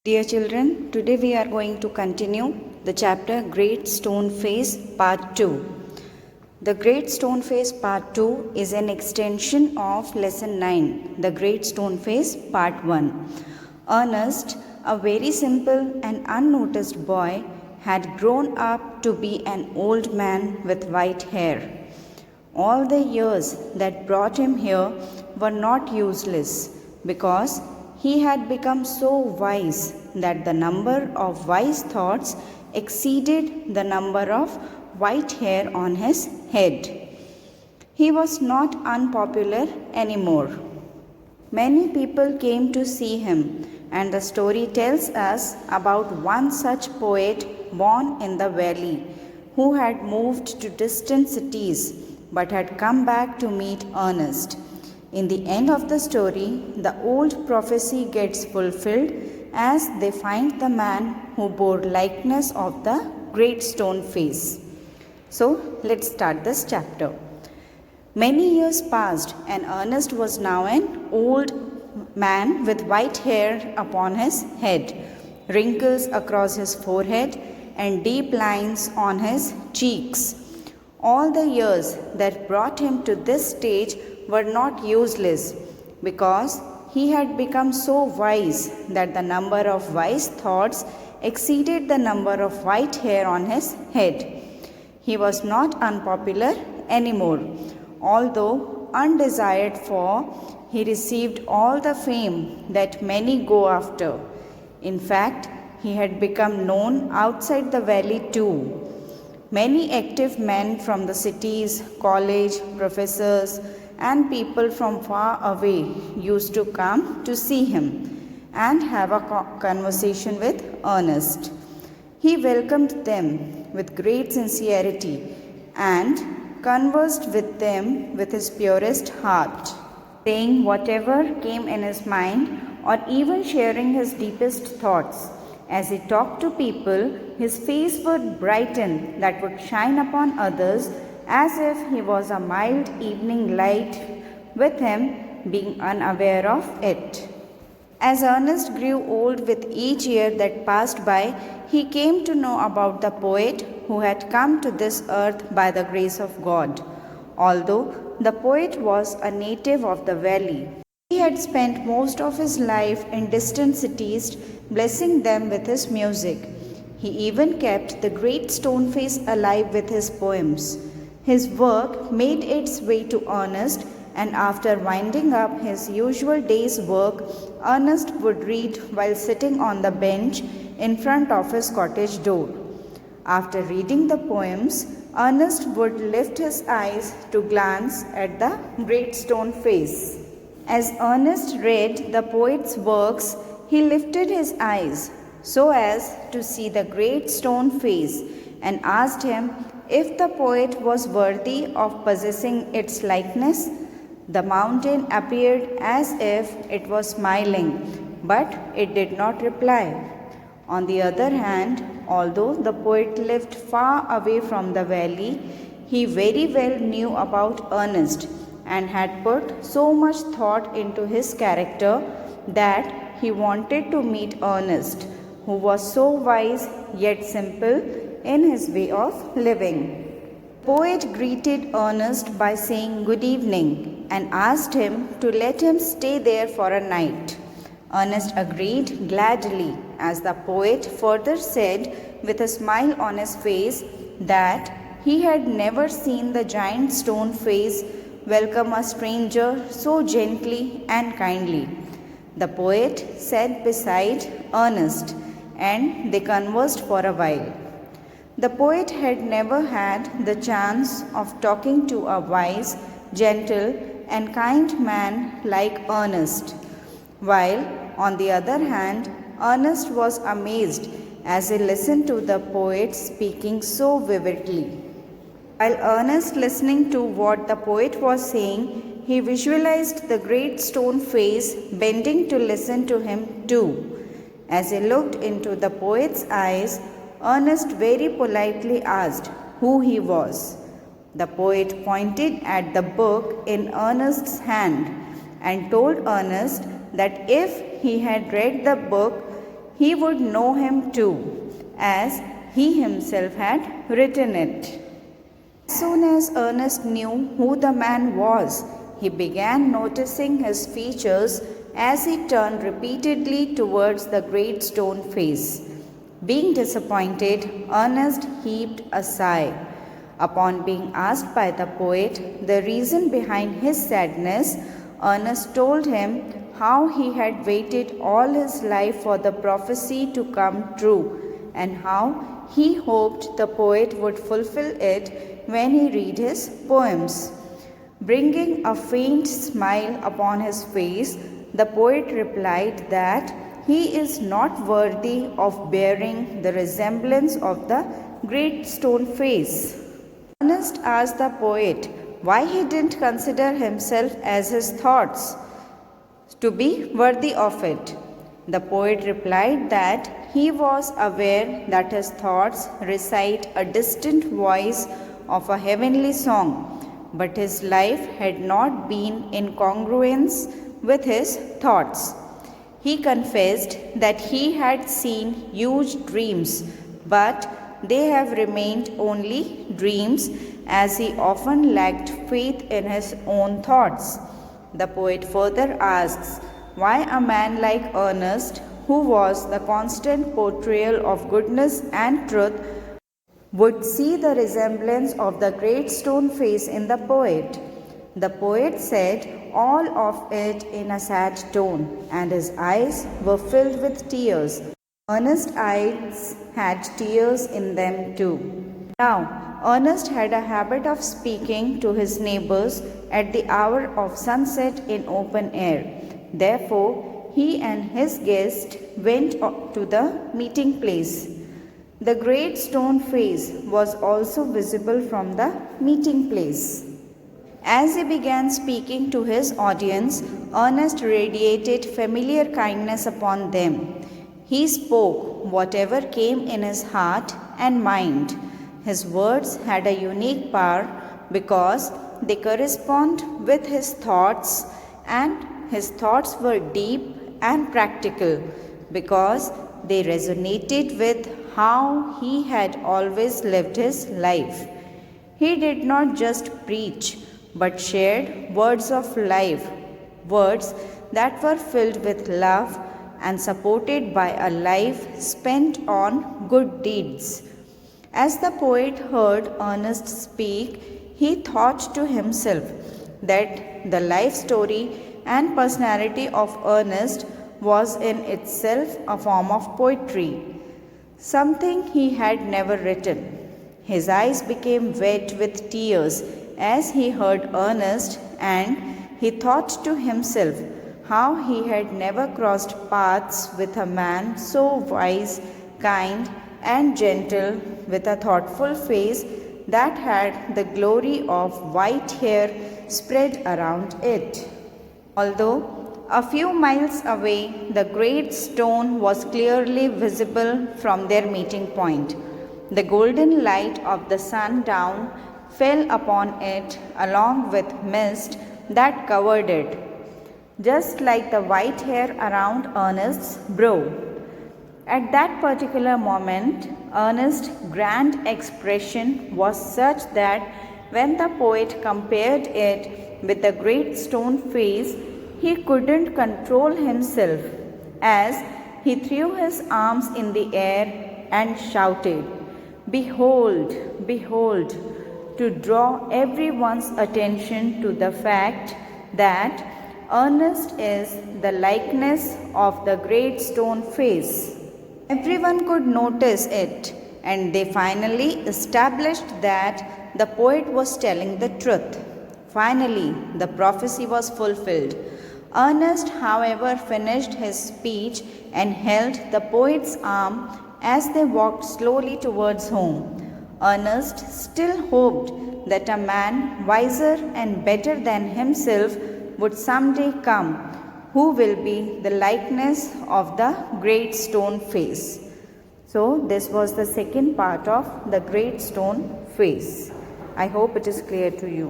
Dear children, today we are going to continue the chapter Great Stone Face Part 2. The Great Stone Face Part 2 is an extension of Lesson 9, The Great Stone Face Part 1. Ernest, a very simple and unnoticed boy, had grown up to be an old man with white hair. All the years that brought him here were not useless because he had become so wise that the number of wise thoughts exceeded the number of white hair on his head. He was not unpopular anymore. Many people came to see him, and the story tells us about one such poet born in the valley who had moved to distant cities but had come back to meet Ernest. In the end of the story, the old prophecy gets fulfilled as they find the man who bore likeness of the great stone face. So, let's start this chapter. Many years passed, and Ernest was now an old man with white hair upon his head, wrinkles across his forehead, and deep lines on his cheeks. All the years that brought him to this stage were not useless because he had become so wise that the number of wise thoughts exceeded the number of white hair on his head. He was not unpopular anymore. Although undesired for, he received all the fame that many go after. In fact, he had become known outside the valley too. Many active men from the cities, college, professors, and people from far away used to come to see him and have a conversation with Ernest. He welcomed them with great sincerity and conversed with them with his purest heart, saying whatever came in his mind or even sharing his deepest thoughts. As he talked to people, his face would brighten that would shine upon others as if he was a mild evening light with him being unaware of it. As Ernest grew old with each year that passed by, he came to know about the poet who had come to this earth by the grace of God. Although the poet was a native of the valley, he had spent most of his life in distant cities, blessing them with his music. He even kept the great stone face alive with his poems. His work made its way to Ernest, and after winding up his usual day's work, Ernest would read while sitting on the bench in front of his cottage door. After reading the poems, Ernest would lift his eyes to glance at the great stone face. As Ernest read the poet's works, he lifted his eyes so as to see the great stone face and asked him if the poet was worthy of possessing its likeness. The mountain appeared as if it was smiling, but it did not reply. On the other hand, although the poet lived far away from the valley, he very well knew about Ernest and had put so much thought into his character that he wanted to meet Ernest, who was so wise yet simple in his way of living. The poet greeted Ernest by saying good evening and asked him to let him stay there for a night. Ernest agreed gladly, as the poet further said with a smile on his face that he had never seen the giant stone face welcome a stranger so gently and kindly. The poet sat beside Ernest, and they conversed for a while. The poet had never had the chance of talking to a wise, gentle, and kind man like Ernest, while, on the other hand, Ernest was amazed as he listened to the poet speaking so vividly. While Ernest listening to what the poet was saying, he visualized the great stone face bending to listen to him too. As he looked into the poet's eyes, Ernest very politely asked who he was. The poet pointed at the book in Ernest's hand and told Ernest that if he had read the book, he would know him too, as he himself had written it. As soon as Ernest knew who the man was, he began noticing his features as he turned repeatedly towards the great stone face. Being disappointed, Ernest heaved a sigh. Upon being asked by the poet the reason behind his sadness, Ernest told him how he had waited all his life for the prophecy to come true, and how he hoped the poet would fulfill it when he read his poems. Bringing a faint smile upon his face, the poet replied that he is not worthy of bearing the resemblance of the great stone face. Ernest asked the poet why he didn't consider himself as his thoughts to be worthy of it. The poet replied that he was aware that his thoughts recite a distant voice of a heavenly song, but his life had not been in congruence with his thoughts. He confessed that he had seen huge dreams, but they have remained only dreams, as he often lacked faith in his own thoughts. The poet further asks why a man like Ernest, who was the constant portrayal of goodness and truth, would see the resemblance of the great stone face in the poet. The poet said all of it in a sad tone, and his eyes were filled with tears. Ernest's eyes had tears in them too. Now, Ernest had a habit of speaking to his neighbors at the hour of sunset in open air. Therefore, he and his guest went to the meeting place. The great stone face was also visible from the meeting place. As he began speaking to his audience, Ernest radiated familiar kindness upon them. He spoke whatever came in his heart and mind. His words had a unique power because they correspond with his thoughts, and his thoughts were deep and practical because they resonated with how he had always lived his life. He did not just preach, but shared words of life, words that were filled with love and supported by a life spent on good deeds. As the poet heard Ernest speak, he thought to himself that the life story and personality of Ernest was in itself a form of poetry, something he had never written. His eyes became wet with tears as he heard Ernest, and he thought to himself how he had never crossed paths with a man so wise, kind, and gentle, with a thoughtful face that had the glory of white hair spread around it. Although a few miles away, the great stone was clearly visible from their meeting point. The golden light of the sundown fell upon it along with mist that covered it, just like the white hair around Ernest's brow. At that particular moment, Ernest's grand expression was such that when the poet compared it with the great stone face, he couldn't control himself as he threw his arms in the air and shouted, "Behold, behold," to draw everyone's attention to the fact that Ernest is the likeness of the great stone face. Everyone could notice it, and they finally established that the poet was telling the truth. Finally, the prophecy was fulfilled. Ernest, however, finished his speech and held the poet's arm as they walked slowly towards home. Ernest still hoped that a man wiser and better than himself would someday come, who will be the likeness of the great stone face. So, this was the second part of the great stone face. I hope it is clear to you.